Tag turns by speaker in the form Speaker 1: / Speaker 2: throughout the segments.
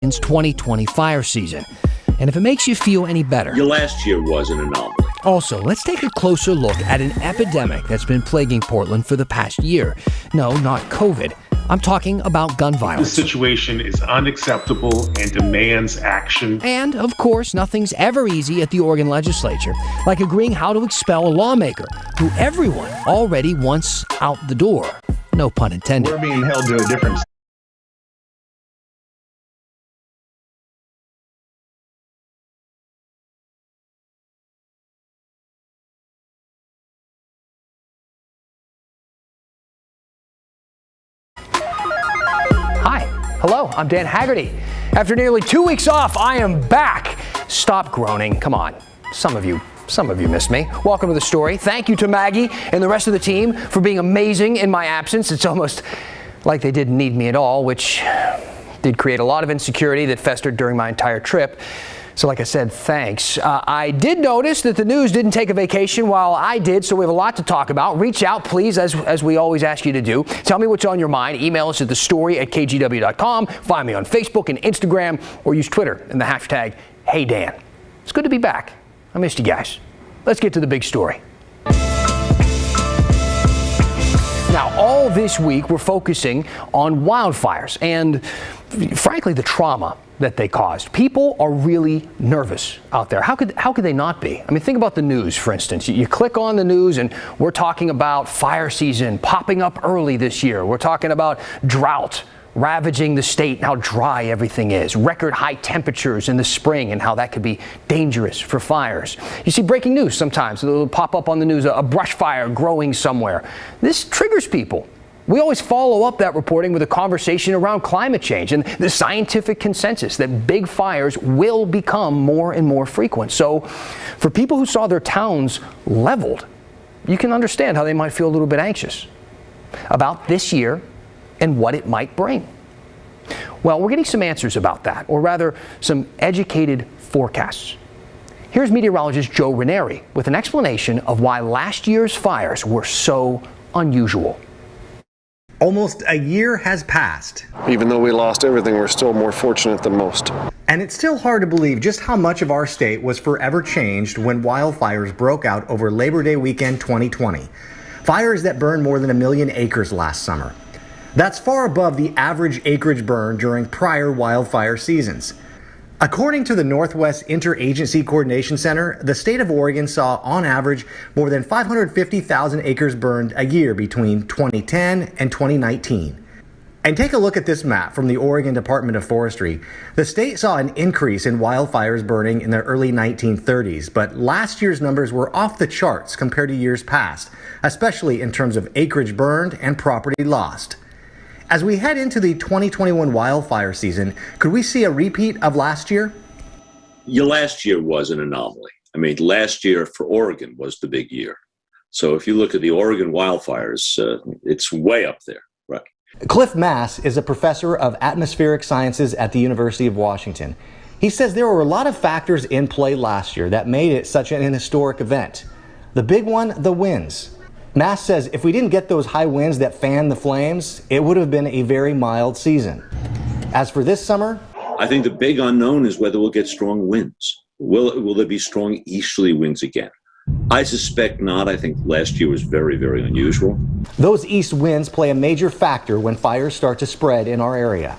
Speaker 1: It's 2020 fire season. And if it makes you feel any better,
Speaker 2: Your last year was an anomaly.
Speaker 1: also, let's take a closer look at an epidemic that's been plaguing Portland for the past year. No, not COVID. I'm talking about gun
Speaker 3: The
Speaker 1: violence.
Speaker 3: situation is unacceptable and demands action.
Speaker 1: And, of course, nothing's ever easy at the Oregon legislature, like agreeing how to expel a lawmaker who everyone already wants out the door. No pun intended.
Speaker 4: We're being held to a different
Speaker 1: Hi. Hello, I'm Dan Haggerty. After nearly 2 weeks off, I am back. Stop groaning. Come on. Some of you missed me. Welcome to the story. Thank you to Maggie and the rest of the team for being amazing in my absence. It's almost like they didn't need me at all, which did create a lot of insecurity that festered during my entire trip. So like I said, thanks. I did notice that the news didn't take a vacation while I did, so we have a lot to talk about. Reach out, please, as we always ask you to do. Tell me what's on your mind. Email us at thestory@kgw.com. Find me on Facebook and Instagram, or use Twitter and the hashtag HeyDan. It's good to be back. I missed you guys. Let's get to the big story. Now, all this week, we're focusing on wildfires and, frankly, the trauma that they caused. People are really nervous out there. How could they not be? I mean, think about the news, for instance. You click on the news and we're talking about fire season popping up early this year. We're talking about drought ravaging the state and how dry everything is. Record high temperatures in the spring and how that could be dangerous for fires. You see breaking news sometimes. It'll pop up on the news, a brush fire growing somewhere. This triggers people. We always follow up that reporting with a conversation around climate change and the scientific consensus that big fires will become more and more frequent. So for people who saw their towns leveled, you can understand how they might feel a little bit anxious about this year and what it might bring. Well, we're getting some answers about that, or rather some educated forecasts. Here's meteorologist Joe Raineri with an explanation of why last year's fires were so unusual.
Speaker 5: Almost a year has passed,
Speaker 6: Even though we lost everything, we're still more fortunate than most.
Speaker 5: and it's still hard to believe just how much of our state was forever changed when wildfires broke out over Labor Day weekend 2020. Fires that burned more than 1 million acres last summer. That's far above the average acreage burn during prior wildfire seasons. According to the Northwest Interagency Coordination Center, the state of Oregon saw, on average, more than 550,000 acres burned a year between 2010 and 2019. And take a look at this map from the Oregon Department of Forestry. The state saw an increase in wildfires burning in the early 1930s, but last year's numbers were off the charts compared to years past, especially in terms of acreage burned and property lost. As we head into the 2021 wildfire season, could we see a repeat of last year?
Speaker 2: Your last year was an anomaly. I mean, last year for Oregon was the big year. So if you look at the Oregon wildfires, it's way up there, right?
Speaker 5: Cliff Mass is a professor of atmospheric sciences at the University of Washington. He says there were a lot of factors in play last year that made it such an historic event. The big one, the winds. Mass says if we didn't get those high winds that fanned the flames, it would have been a very mild season. As for this summer,
Speaker 2: I think the big unknown is whether we'll get strong winds. Will there be strong easterly winds again? I suspect not. I think last year was very, very unusual.
Speaker 5: those east winds play a major factor when fires start to spread in our area.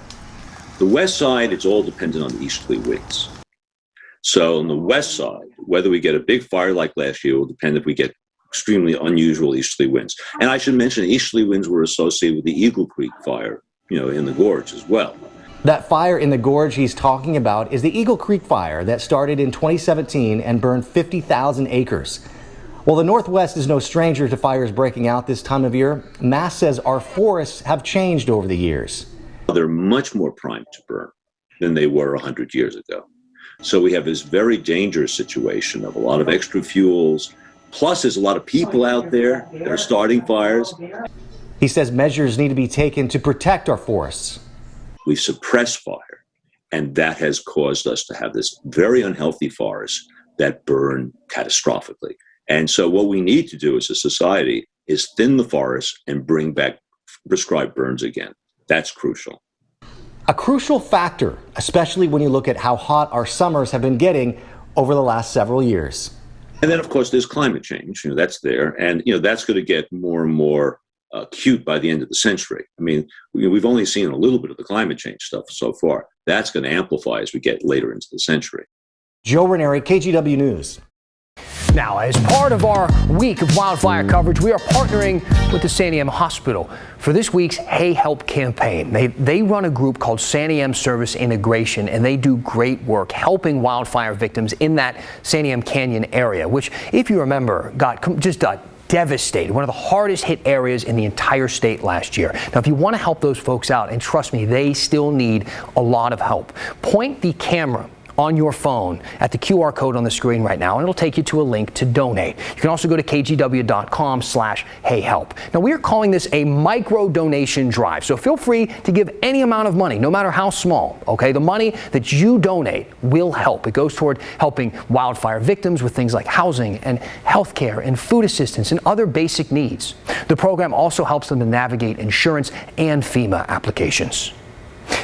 Speaker 2: The west side, it's all dependent on the easterly winds. So on the west side, whether we get a big fire like last year will depend if we get extremely unusual easterly winds. And I should mention easterly winds were associated with the Eagle Creek fire, in the gorge as well.
Speaker 5: That fire in the gorge he's talking about is the Eagle Creek fire that started in 2017 and burned 50,000 acres. While the Northwest is no stranger to fires breaking out this time of year, Mass says our forests have changed over the years.
Speaker 2: They're much more primed to burn than they were 100 years ago. So we have this very dangerous situation of a lot of extra fuels. Plus, there's a lot of people out there that are starting fires.
Speaker 5: He says measures need to be taken to protect our forests.
Speaker 2: We suppress fire, and that has caused us to have this very unhealthy forest that burn catastrophically. And so what we need to do as a society is thin the forest and bring back prescribed burns again. That's crucial.
Speaker 5: A crucial factor, especially when you look at how hot our summers have been getting over the last several years.
Speaker 2: And then, of course, there's climate change. That's there. And, that's going to get more and more acute by the end of the century. I mean, we've only seen a little bit of the climate change stuff so far. That's going to amplify as we get later into the century.
Speaker 5: Joe Raineri, KGW News.
Speaker 1: Now, as part of our week of wildfire coverage, we are partnering with the Santiam Hospital for this week's Hey Help campaign. They run a group called Santiam Service Integration, and they do great work helping wildfire victims in that Santiam Canyon area, which, if you remember, got devastated, one of the hardest hit areas in the entire state last year. Now, if you want to help those folks out, and trust me, they still need a lot of help, point the camera on your phone at the QR code on the screen right now, and it'll take you to a link to donate. You can also go to kgw.com/heyhelp. Now, we are calling this a micro donation drive, so feel free to give any amount of money, no matter how small, okay? The money that you donate will help. It goes toward helping wildfire victims with things like housing and health care and food assistance and other basic needs. The program also helps them to navigate insurance and FEMA applications.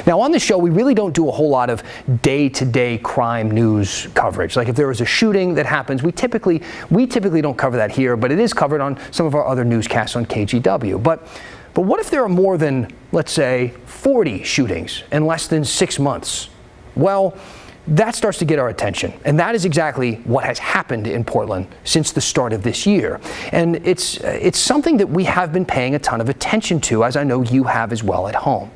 Speaker 1: Now, on the show, we really don't do a whole lot of day-to-day crime news coverage. Like if there was a shooting that happens, we typically don't cover that here, but it is covered on some of our other newscasts on KGW. But what if there are more than, let's say, 40 shootings in less than 6 months? Well, that starts to get our attention, and that is exactly what has happened in Portland since the start of this year. And it's something that we have been paying a ton of attention to, as I know you have as well at home.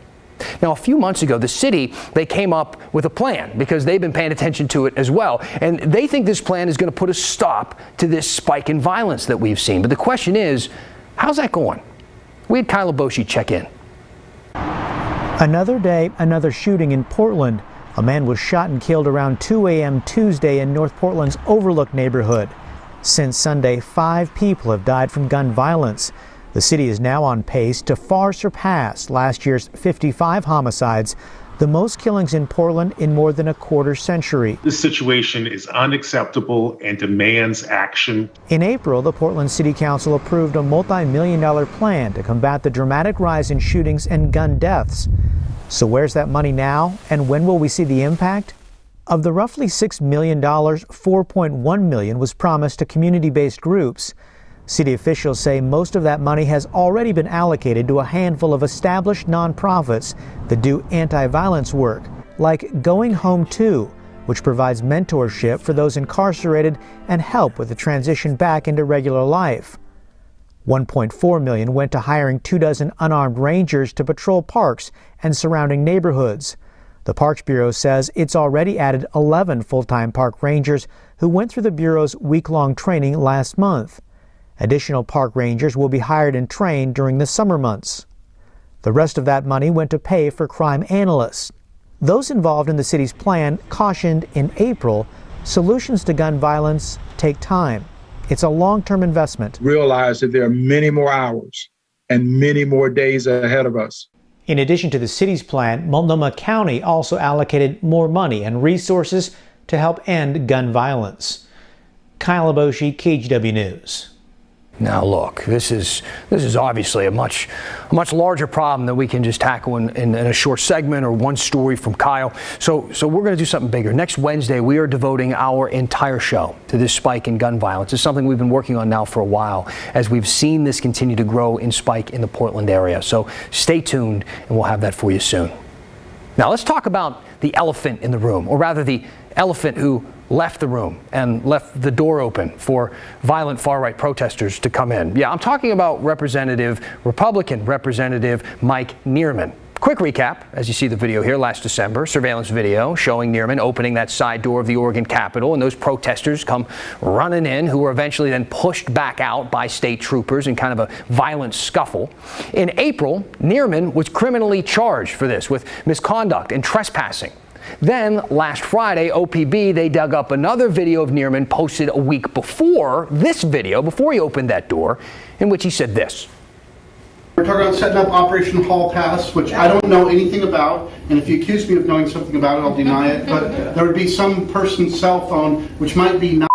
Speaker 1: Now, a few months ago, the city, they came up with a plan because they've been paying attention to it as well. And they think this plan is going to put a stop to this spike in violence that we've seen. But the question is, how's that going? We had Kyle Boshi check in.
Speaker 4: Another day, another shooting in Portland. A man was shot and killed around 2 a.m. Tuesday in North Portland's Overlook neighborhood. Since Sunday, 5 people have died from gun violence. The city is now on pace to far surpass last year's 55 homicides, the most killings in Portland in more than a quarter century.
Speaker 3: This situation is unacceptable and demands action.
Speaker 4: In April, the Portland City Council approved a multi-million-dollar plan to combat the dramatic rise in shootings and gun deaths. So where's that money now, and when will we see the impact? Of the roughly $6 million, $4.1 million was promised to community-based groups. City officials say most of that money has already been allocated to a handful of established nonprofits that do anti-violence work, like Going Home Too, which provides mentorship for those incarcerated and help with the transition back into regular life. $1.4 million went to hiring 24 unarmed rangers to patrol parks and surrounding neighborhoods. The Parks Bureau says it's already added 11 full-time park rangers who went through the Bureau's week-long training last month. Additional park rangers will be hired and trained during the summer months. The rest of that money went to pay for crime analysts. Those involved in the city's plan cautioned in April, solutions to gun violence take time. It's a long-term investment.
Speaker 7: Realize that there are many more hours and many more days ahead of us.
Speaker 4: In addition to the city's plan, Multnomah County also allocated more money and resources to help end gun violence. Kyle Boshi, KGW News.
Speaker 1: Now look, this is obviously a much larger problem that we can just tackle in a short segment or one story from Kyle. So we're going to do something bigger. Next Wednesday, we are devoting our entire show to this spike in gun violence. It's something we've been working on now for a while as we've seen this continue to grow in spike in the Portland area. So stay tuned and we'll have that for you soon. Now let's talk about the elephant in the room, or rather the elephant who left the room and left the door open for violent far-right protesters to come in. Yeah, I'm talking about Republican Representative Mike Neerman. Quick recap, as you see the video here, last December, surveillance video showing Neerman opening that side door of the Oregon Capitol, and those protesters come running in, who were eventually then pushed back out by state troopers in kind of a violent scuffle. In April, Neerman was criminally charged for this with misconduct and trespassing. Then, last Friday, OPB, they dug up another video of Neerman posted a week before this video, before he opened that door, in which he said this.
Speaker 8: We're talking about setting up Operation Hall Pass, which I don't know anything about, and if you accuse me of knowing something about it, I'll deny it, but there would be some person's cell phone, which might be not.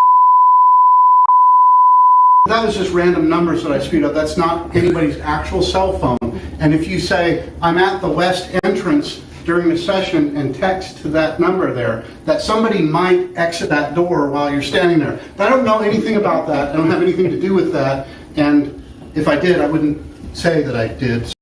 Speaker 8: That was just random numbers that I spewed up. That's not anybody's actual cell phone. And if you say, I'm at the west entrance during the session and text to that number there that somebody might exit that door while you're standing there. But I don't know anything about that. I don't have anything to do with that. And if I did, I wouldn't say that I did.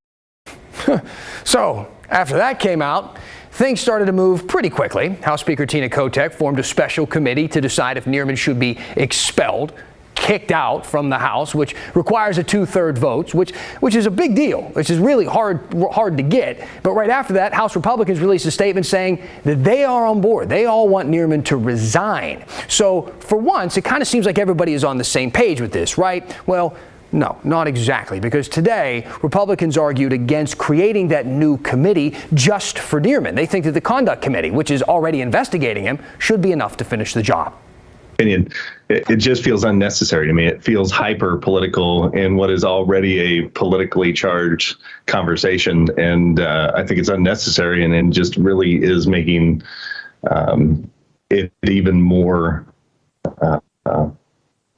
Speaker 1: So, after that came out, things started to move pretty quickly. House Speaker Tina Kotek formed a special committee to decide if Neerman should be expelled, kicked out from the House, which requires a 2/3 vote, which is a big deal, which is really hard to get. But right after that, House Republicans released a statement saying that they are on board. They all want Neerman to resign. So for once, it kind of seems like everybody is on the same page with this, right? Well, no, not exactly, because today Republicans argued against creating that new committee just for Neerman. They think that the Conduct Committee, which is already investigating him, should be enough to finish the job.
Speaker 9: It just feels unnecessary to me. It feels hyper political in what is already a politically charged conversation, and I think it's unnecessary, and it just really is making it even more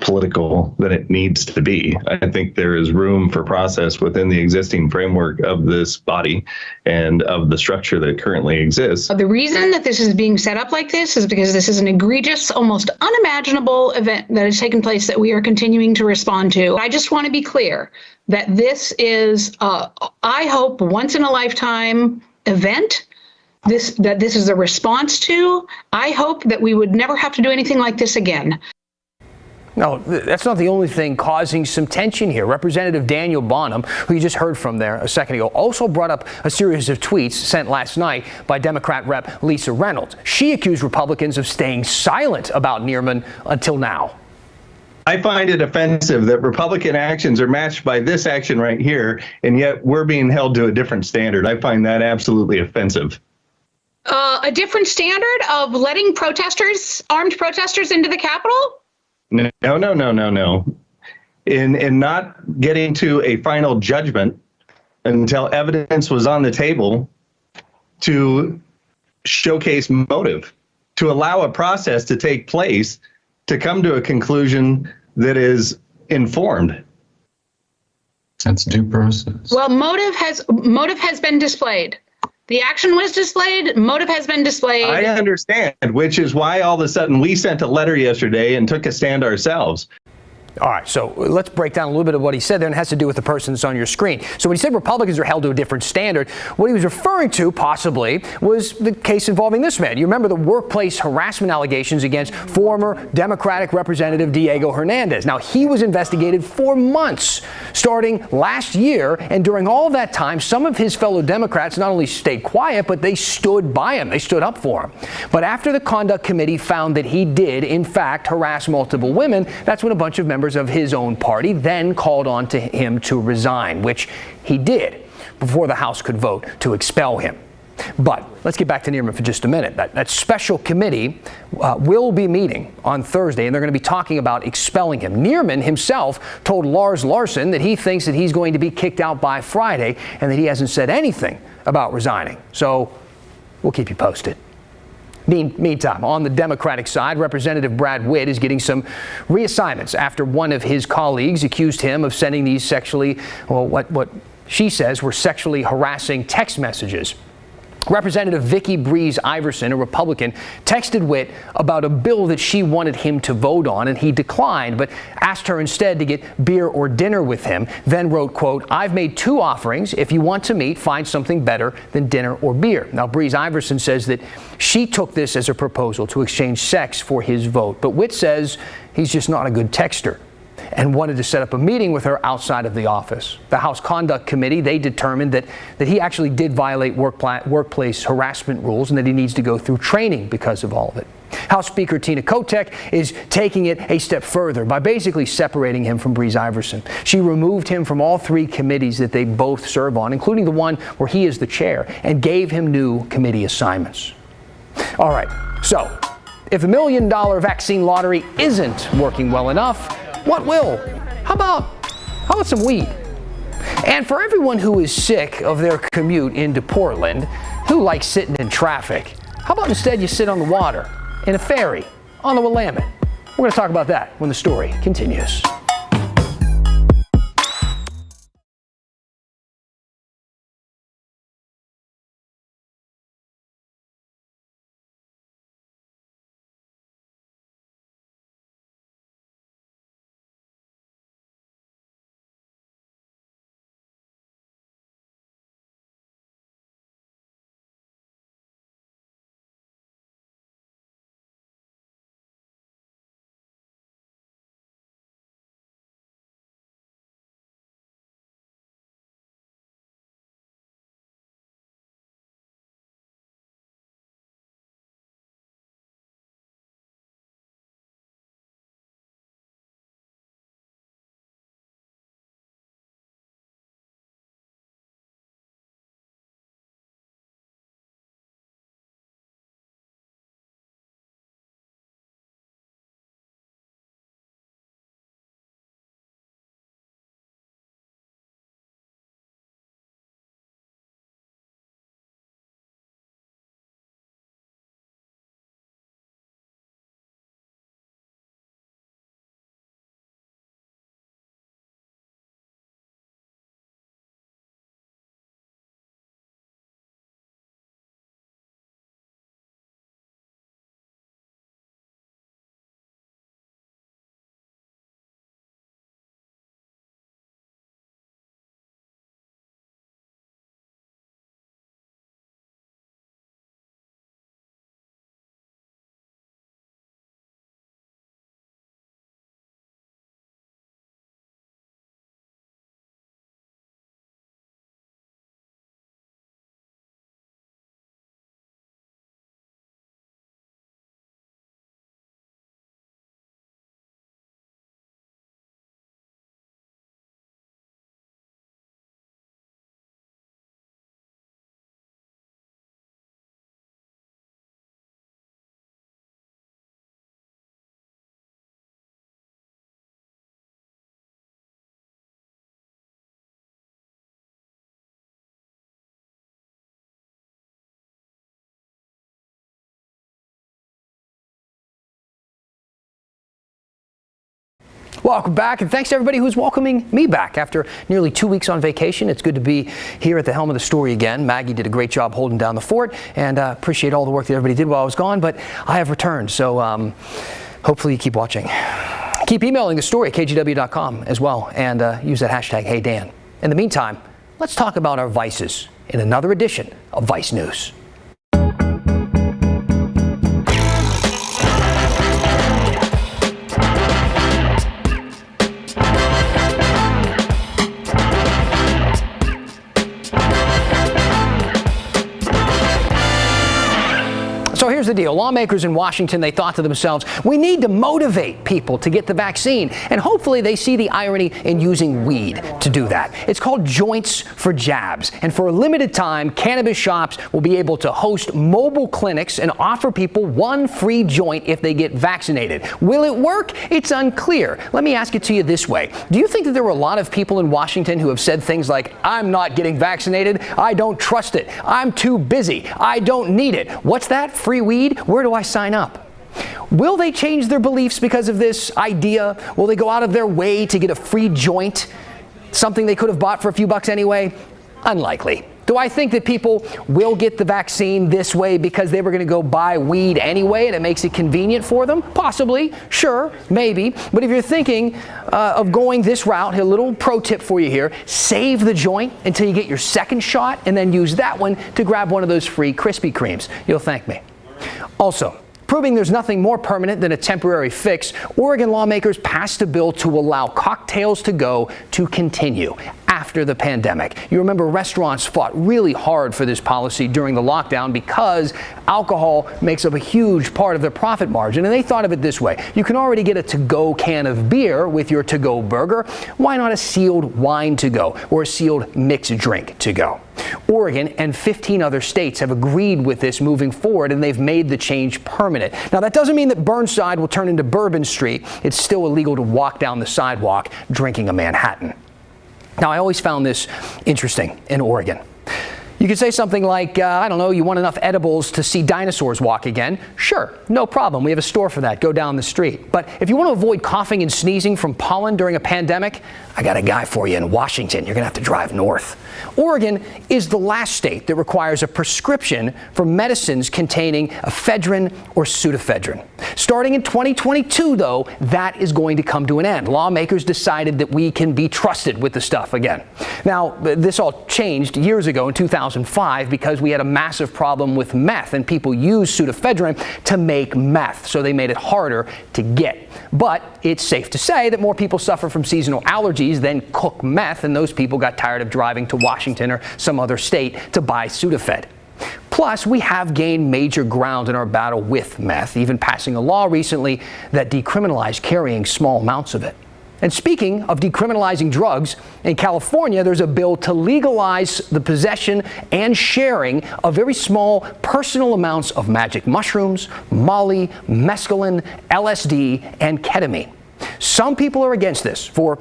Speaker 9: political than it needs to be. I think there is room for process within the existing framework of this body and of the structure that currently exists.
Speaker 10: The reason that this is being set up like this is because this is an egregious, almost unimaginable event that has taken place that we are continuing to respond to. I just want to be clear that this is, I hope, once in a lifetime event. This is a response to. I hope that we would never have to do anything like this again.
Speaker 1: No, that's not the only thing causing some tension here. Representative Daniel Bonham, who you just heard from there a second ago, also brought up a series of tweets sent last night by Democrat Rep. Lisa Reynolds. She accused Republicans of staying silent about Neerman until now.
Speaker 9: I find it offensive that Republican actions are matched by this action right here, and yet we're being held to a different standard. I find that absolutely offensive.
Speaker 10: A different standard of letting armed protesters into the Capitol?
Speaker 9: No. In not getting to a final judgment until evidence was on the table to showcase motive, to allow a process to take place to come to a conclusion that is informed.
Speaker 11: That's due process.
Speaker 10: Well, motive has been displayed. The action was displayed. Motive has been displayed.
Speaker 9: I understand, which is why all of a sudden we sent a letter yesterday and took a stand ourselves.
Speaker 1: All right, so let's break down a little bit of what he said there, and it has to do with the person that's on your screen. So when he said Republicans are held to a different standard, what he was referring to, possibly, was the case involving this man. You remember the workplace harassment allegations against former Democratic Representative Diego Hernandez. Now, he was investigated for months, starting last year, and during all that time, some of his fellow Democrats not only stayed quiet, but they stood by him. They stood up for him. But after the Conduct Committee found that he did, in fact, harass multiple women, that's when a bunch of members of his own party then called on to him to resign, which he did before the House could vote to expel him. But let's get back to Neerman for just a minute. That special committee will be meeting on Thursday, and they're going to be talking about expelling him. Neerman himself told Lars Larson that he thinks that he's going to be kicked out by Friday and that he hasn't said anything about resigning. So we'll keep you posted. Meantime, on the Democratic side, Representative Brad Witt is getting some reassignments after one of his colleagues accused him of sending these what she says were sexually harassing text messages. Representative Vicky Breeze Iverson, a Republican, texted Witt about a bill that she wanted him to vote on, and he declined, but asked her instead to get beer or dinner with him, then wrote, quote, "I've made 2 offerings. If you want to meet, find something better than dinner or beer." Now, Breeze Iverson says that she took this as a proposal to exchange sex for his vote, but Witt says he's just not a good texter and wanted to set up a meeting with her outside of the office. The House Conduct Committee, they determined that he actually did violate workplace harassment rules and that he needs to go through training because of all of it. House Speaker Tina Kotek is taking it a step further by basically separating him from Breeze Iverson. She removed him from all 3 committees that they both serve on, including the one where he is the chair, and gave him new committee assignments. All right, so if the $1 million vaccine lottery isn't working well enough, what will? How about some weed? And for everyone who is sick of their commute into Portland, who likes sitting in traffic, how about instead you sit on the water in a ferry on the Willamette? We're going to talk about that when the story continues. Welcome back, and thanks to everybody who's welcoming me back after nearly 2 weeks on vacation. It's good to be here at the helm of the story again. Maggie did a great job holding down the fort, and appreciate all the work that everybody did while I was gone, but I have returned, so hopefully you keep watching. Keep emailing the story at kgw.com as well, and use that hashtag HeyDan. In the meantime, let's talk about our vices in another edition of Vice News. So here's the deal. Lawmakers in Washington, they thought to themselves, we need to motivate people to get the vaccine. And hopefully they see the irony in using weed to do that. It's called Joints for Jabs. And for a limited time, cannabis shops will be able to host mobile clinics and offer people one free joint if they get vaccinated. Will it work? It's unclear. Let me ask it to you this way. Do you think that there were a lot of people in Washington who have said things like, I'm not getting vaccinated. I don't trust it. I'm too busy. I don't need it. What's that? Free weed? Where do I sign up? Will they change their beliefs because of this idea? Will they go out of their way to get a free joint? Something they could have bought for a few bucks anyway? Unlikely. Do I think that people will get the vaccine this way because they were going to go buy weed anyway and it makes it convenient for them? Possibly. Sure. Maybe. But if you're thinking of going this route, a little pro tip for you here, save the joint until you get your second shot and then use that one to grab one of those free Krispy Kremes. You'll thank me. Also, proving there's nothing more permanent than a temporary fix, Oregon lawmakers passed a bill to allow cocktails to go to continue after the pandemic. You remember restaurants fought really hard for this policy during the lockdown because alcohol makes up a huge part of their profit margin, and they thought of it this way. You can already get a to-go can of beer with your to-go burger. Why not a sealed wine to go or a sealed mixed drink to go? Oregon and 15 other states have agreed with this moving forward, and they've made the change permanent. Now, that doesn't mean that Burnside will turn into Bourbon Street. It's still illegal to walk down the sidewalk drinking a Manhattan. Now, I always found this interesting in Oregon. You could say something like, I don't know, you want enough edibles to see dinosaurs walk again? Sure, no problem. We have a store for that. Go down the street. But if you want to avoid coughing and sneezing from pollen during a pandemic, I got a guy for you in Washington. You're going to have to drive north. Oregon is the last state that requires a prescription for medicines containing ephedrine or pseudoephedrine. Starting in 2022, though, that is going to come to an end. Lawmakers decided that we can be trusted with the stuff again. Now, this all changed years ago in 2005 because we had a massive problem with meth, and people used pseudoephedrine to make meth, so they made it harder to get. But it's safe to say that more people suffer from seasonal allergies than cook meth, and those people got tired of driving to Washington or some other state to buy Sudafed. Plus, we have gained major ground in our battle with meth, even passing a law recently that decriminalized carrying small amounts of it. And speaking of decriminalizing drugs, in California, there's a bill to legalize the possession and sharing of very small personal amounts of magic mushrooms, Molly, mescaline, LSD, and ketamine. Some people are against this for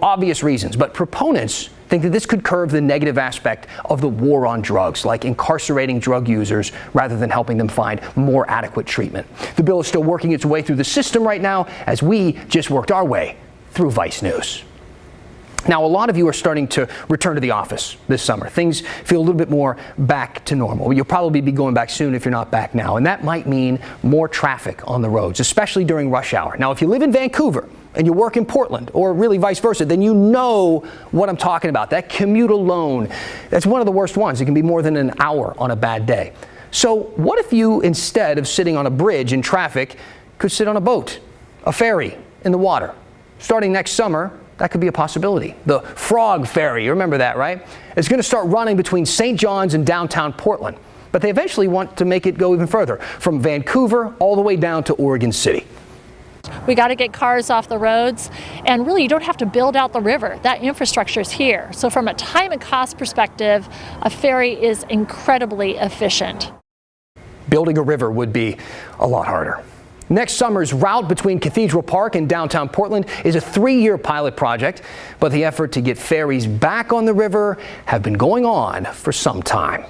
Speaker 1: obvious reasons, but proponents think that this could curb the negative aspect of the war on drugs, like incarcerating drug users rather than helping them find more adequate treatment. The bill is still working its way through the system right now, as we just worked our way through Vice News. Now, a lot of you are starting to return to the office this summer. Things feel a little bit more back to normal. You'll probably be going back soon if you're not back now, and that might mean more traffic on the roads, especially during rush hour. Now, if you live in Vancouver and you work in Portland, or really vice versa, then you know what I'm talking about. That commute alone, that's one of the worst ones. It can be more than an hour on a bad day. So what if you, instead of sitting on a bridge in traffic, could sit on a boat, a ferry in the water? Starting next summer, that could be a possibility. The Frog Ferry, you remember that, right? It's going to start running between St. John's and downtown Portland. But they eventually want to make it go even further, from Vancouver all the way down to Oregon City.
Speaker 12: We got to get cars off the roads, and really you don't have to build out the river. That infrastructure is here. So from a time and cost perspective, a ferry is incredibly efficient.
Speaker 1: Building a river would be a lot harder. Next summer's route between Cathedral Park and downtown Portland is a 3-year pilot project, but the effort to get ferries back on the river have been going on for some time.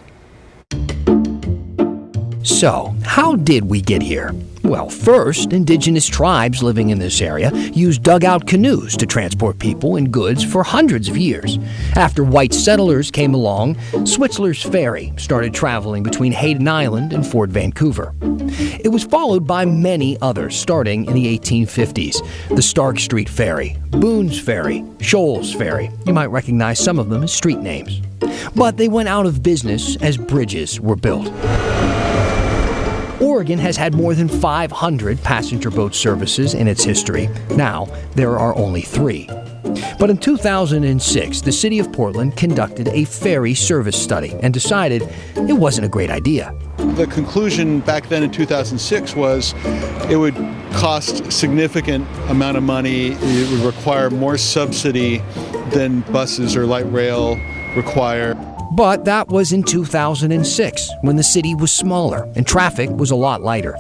Speaker 13: So, how did we get here?
Speaker 1: Well, first, indigenous tribes living in this area used dugout canoes to transport people and goods for hundreds of years. After white settlers came along, Switzerland's Ferry started traveling between Hayden Island and Fort Vancouver. It was followed by many others starting in the 1850s. The Stark Street Ferry, Boone's Ferry, Shoals Ferry. You might recognize some of them as street names. But they went out of business as bridges were built. Oregon has had more than 500 passenger boat services in its history. Now, there are only 3. But in 2006, the city of Portland conducted a ferry service study and decided it wasn't a great idea.
Speaker 13: The conclusion back then in 2006 was it would cost significant amount of money. It would require more subsidy than buses or light rail require.
Speaker 1: But that was in 2006, when the city was smaller and traffic was a lot lighter.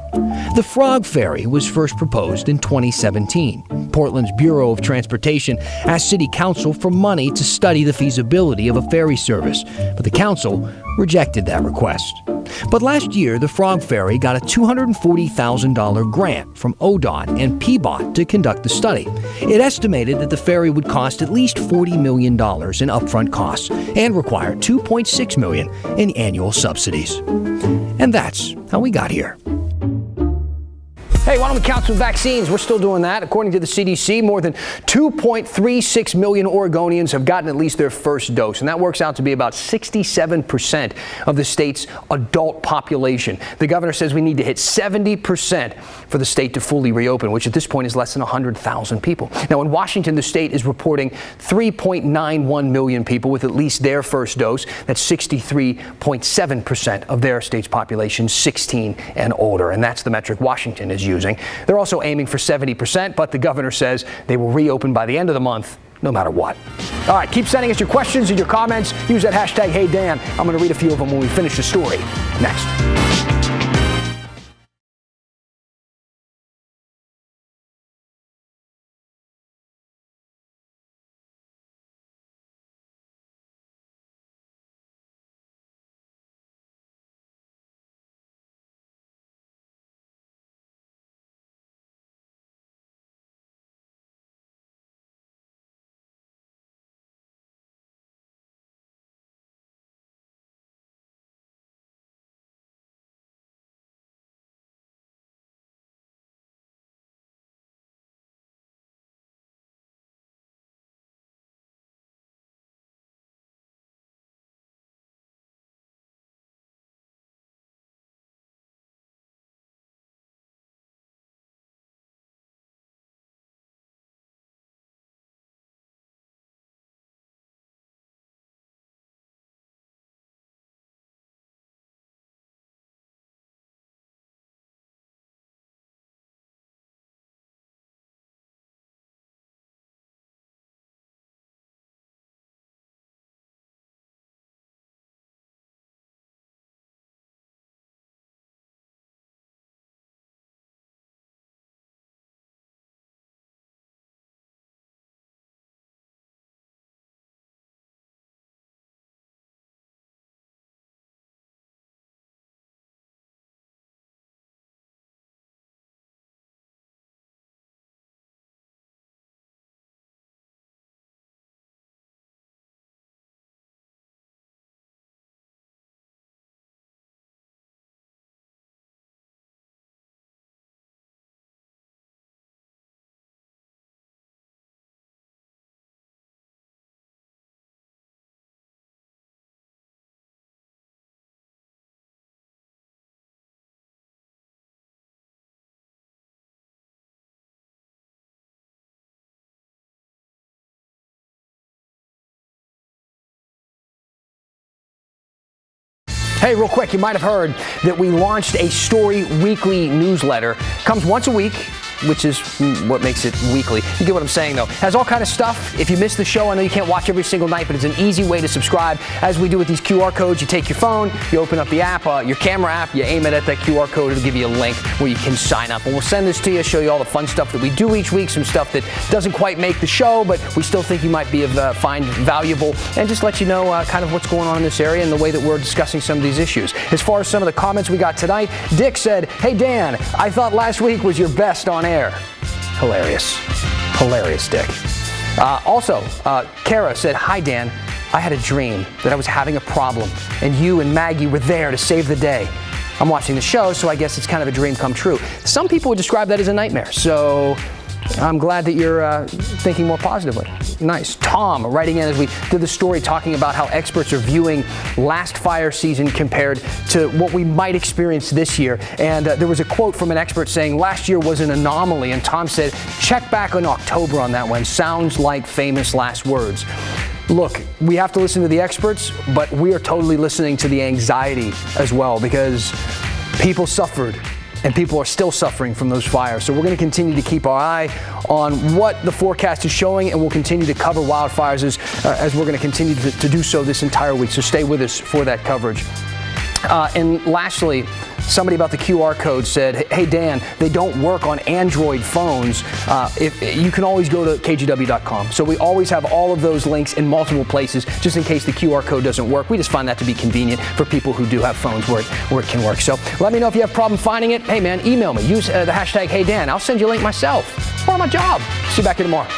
Speaker 1: The Frog Ferry was first proposed in 2017. Portland's Bureau of Transportation asked City Council for money to study the feasibility of a ferry service, but the council rejected that request. But last year, the Frog Ferry got a $240,000 grant from ODOT and PBOT to conduct the study. It estimated that the ferry would cost at least $40 million in upfront costs and require $2.6 million in annual subsidies. And that's how we got here. Hey, why don't we count some vaccines? We're still doing that. According to the CDC, more than 2.36 million Oregonians have gotten at least their first dose, and that works out to be about 67% of the state's adult population. The governor says we need to hit 70% for the state to fully reopen, which at this point is less than 100,000 people. Now, in Washington, the state is reporting 3.91 million people with at least their first dose. That's 63.7% of their state's population, 16 and older, and that's the metric Washington is using. They're also aiming for 70%, but the governor says they will reopen by the end of the month, no matter what. All right, keep sending us your questions and your comments. Use that hashtag HeyDan. I'm going to read a few of them when we finish the story next. Hey, real quick, you might have heard that we launched a Story Weekly newsletter. Comes once a week. which is what makes it weekly. You get what I'm saying, though. Has all kind of stuff. If you miss the show, I know you can't watch every single night, but it's an easy way to subscribe. As we do with these QR codes, you take your phone, you open up the app, your camera app, you aim it at that QR code, it'll give you a link where you can sign up. And we'll send this to you, show you all the fun stuff that we do each week, some stuff that doesn't quite make the show, but we still think you might be find valuable, and just let you know kind of what's going on in this area and the way that we're discussing some of these issues. As far as some of the comments we got tonight, Dick said, "Hey Dan, I thought last week was your best on air." Hilarious. Hilarious, Dick. Also, Kara said, "Hi Dan, I had a dream that I was having a problem and you and Maggie were there to save the day. I'm watching the show, so I guess it's kind of a dream come true." Some people would describe that as a nightmare, so I'm glad that you're thinking more positively. Nice. Tom writing in as we did the story talking about how experts are viewing last fire season compared to what we might experience this year. And there was a quote from an expert saying last year was an anomaly. And Tom said, check back on October on that one. Sounds like famous last words. Look, we have to listen to the experts, but we are totally listening to the anxiety as well, because people suffered. And people are still suffering from those fires. So we're going to continue to keep our eye on what the forecast is showing, and we'll continue to cover wildfires as we're going to continue to do so this entire week. So stay with us for that coverage. And lastly, somebody about the QR code said, "Hey Dan, they don't work on Android phones. You can always go to kgw.com. So we always have all of those links in multiple places, just in case the QR code doesn't work. We just find that to be convenient for people who do have phones where it can work. So let me know if you have a problem finding it. Hey man, email me. Use the hashtag HeyDan. I'll send you a link myself. It's part of my job. See you back here tomorrow.